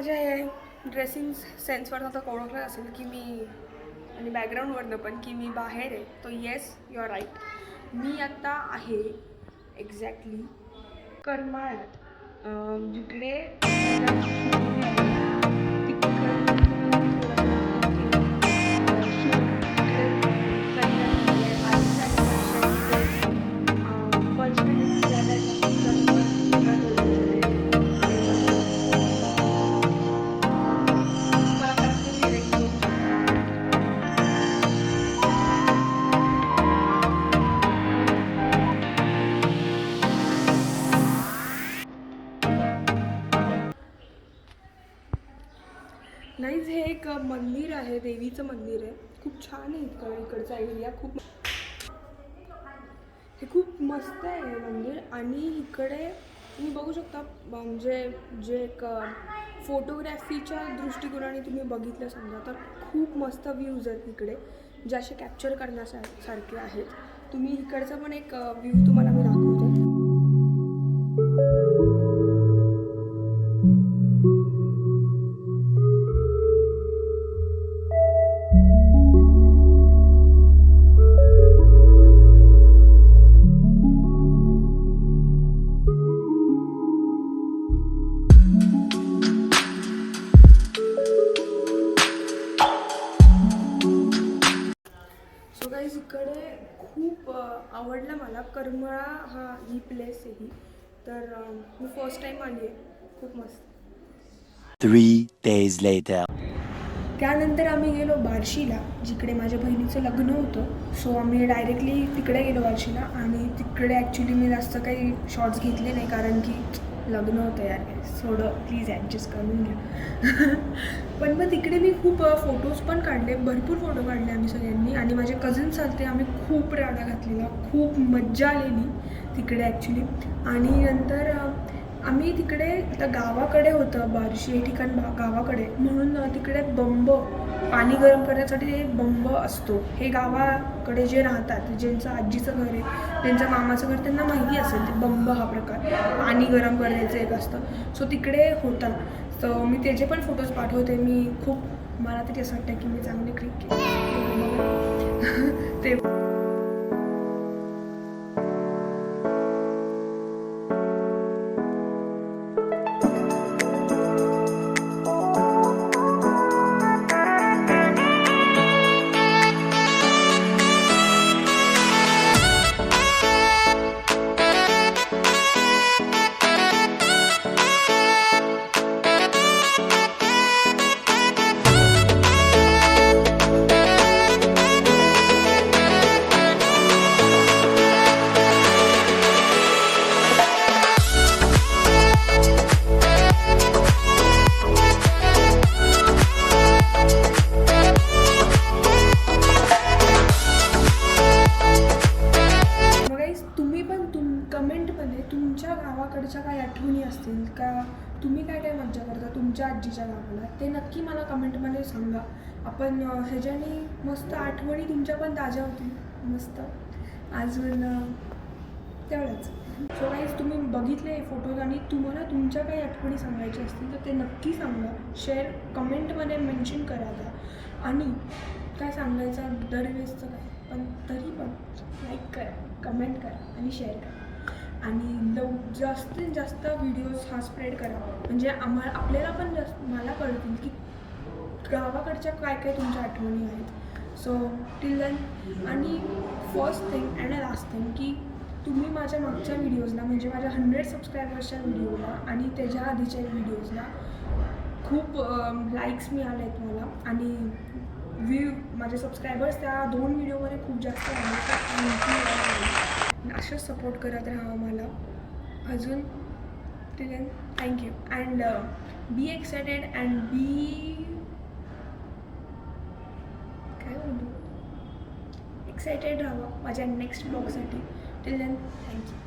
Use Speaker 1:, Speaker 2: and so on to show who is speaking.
Speaker 1: माझ्या हे ड्रेसिंग सेन्सवर आता ओळखलं असेल की मी आणि बॅकग्राऊंडवरनं पण की मी बाहेर आहे. तो येस यू आर राईट. मी आत्ता आहे एक्झॅक्टली करमाळ्यात, जिकडे नाहीच हे एक मंदिर आहे, देवीचं मंदिर आहे. खूप छान आहे इकडचा एरिया. हे खूप मस्त आहे हे मंदिर. आणि इकडे तुम्ही बघू शकता, म्हणजे जे एक फोटोग्राफीच्या दृष्टिकोनाने तुम्ही बघितलं समजा तर खूप मस्त व्ह्यूज आहेत इकडे, जे असे कॅप्चर करण्यासारखे आहेत. तुम्ही इकडचा पण एक व्ह्यू तुम्हाला मी दाखवते. इकडे खूप आवडलं मला. करमाळा ही प्लेस आहे ही. तर मी फर्स्ट टाइम आली आहे. खूप मस्त.
Speaker 2: 3 days later.
Speaker 1: त्यानंतर आम्ही गेलो बार्शीला, जिकडे माझ्या बहिणीचं लग्न होतं. सो आम्ही डायरेक्टली तिकडे गेलो बार्शीला. आणि तिकडे ॲक्च्युली मी जास्त काही शॉर्ट्स घेतले नाही, कारण की लग्न होतं यार, थोडं प्लीज ॲडजस्ट करून घ्या. पण मग तिकडे मी खूप फोटोज पण काढले, भरपूर फोटो काढले आम्ही सगळ्यांनी. आणि माझे कझन्स आलते, आम्ही खूप राडा घातलेला, खूप मज्जा आलेली तिकडे ॲक्च्युली. आणि नंतर आम्ही तिकडे, आता गावाकडे होतं बार्शी हे ठिकाण, गावाकडे म्हणून तिकडे बंब, पाणी गरम करण्यासाठी ते बंब असतो. हे गावाकडे जे राहतात, ज्यांचं आजीचं घर आहे, ज्यांचं मामाचं घर, त्यांना माहिती असेल ते बंब हा प्रकार पाणी गरम करण्याचं एक असतं. सो तिकडे होता. सो मी त्याचे पण फोटोज पाठवते. मी खूप, मला तरी असं वाटतं की मी चांगले क्लिक ते. कमेंटमध्ये तुमच्या गावाकडच्या काही आठवणी असतील का, तुम्ही काय काय मज्जा करता तुमच्या आजीच्या गावाला, ते नक्की मला कमेंटमध्ये सांगा. आपण ह्याच्याने मस्त आठवणी तुमच्या पण ताज्या होतील. मस्त अजून तेवढंच. सो गाईज, तुम्ही बघितले फोटोज आणि तुम्हाला तुमच्या काही आठवणी सांगायच्या असतील तर ते नक्की सांगा. शेअर, कमेंटमध्ये मेन्शन करा त्या. आणि काय सांगायचं दरवेळेसचं काय, पण तरी पण लाईक करा, कमेंट करा आणि शेअर करा. आणि जास्तीत जास्त व्हिडिओज हा स्प्रेड करा, म्हणजे आपल्याला पण मला कळतील की गावाकडच्या काय काय तुमच्या आठवणी आहेत. So till then. आणि first thing and last thing की तुम्ही माझ्या मागच्या व्हिडिओजला, म्हणजे माझ्या 100 सबस्क्रायबर्सच्या व्हिडिओला आणि त्याच्या आधीच्या व्हिडिओजला खूप लाईक्स मिळाले आहेत मला. आणि माझे सबस्क्रायबर्स त्या 2 व्हिडिओमध्ये खूप जास्त आले. असंच सपोर्ट करत राहा मला अजून. Till then, thank you. And be excited and काय बोलू, एक्सायटेड राहा माझ्या नेक्स्ट ब्लॉगसाठी. Till then, thank you.